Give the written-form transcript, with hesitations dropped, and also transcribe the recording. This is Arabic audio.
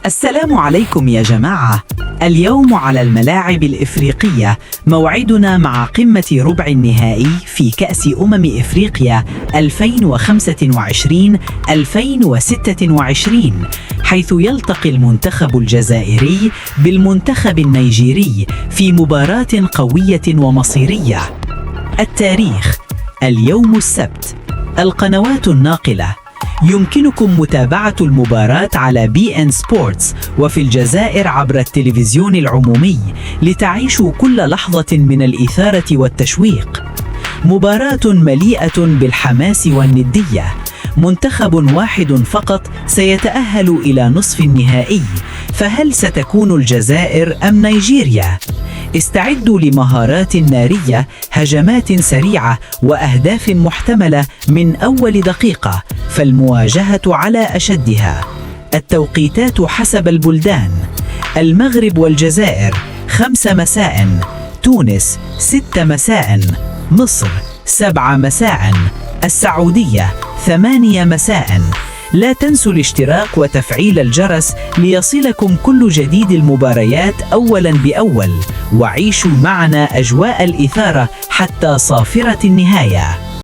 السلام عليكم يا جماعة. اليوم على الملاعب الإفريقية موعدنا مع قمة ربع النهائي في كأس إفريقيا 2025-2026، حيث يلتقي المنتخب الجزائري بالمنتخب النيجيري في مباراة قوية ومصيرية. التاريخ: اليوم السبت. القنوات الناقلة: يمكنكم متابعة المباراة على BN Sports وفي الجزائر عبر التلفزيون العمومي لتعيشوا كل لحظة من الإثارة والتشويق. مباراة مليئة بالحماس والندية. منتخب واحد فقط سيتأهل إلى نصف النهائي، فهل ستكون الجزائر أم نيجيريا؟ استعدوا لمهارات نارية، هجمات سريعة وأهداف محتملة من أول دقيقة، فالمواجهة على أشدها. التوقيتات حسب البلدان: المغرب والجزائر 5 مساء، تونس 6 مساء، مصر 7 مساء، السعودية 8 مساء. لا تنسوا الاشتراك وتفعيل الجرس ليصلكم كل جديد المباريات أولاً بأول، وعيشوا معنا أجواء الإثارة حتى صافرة النهاية.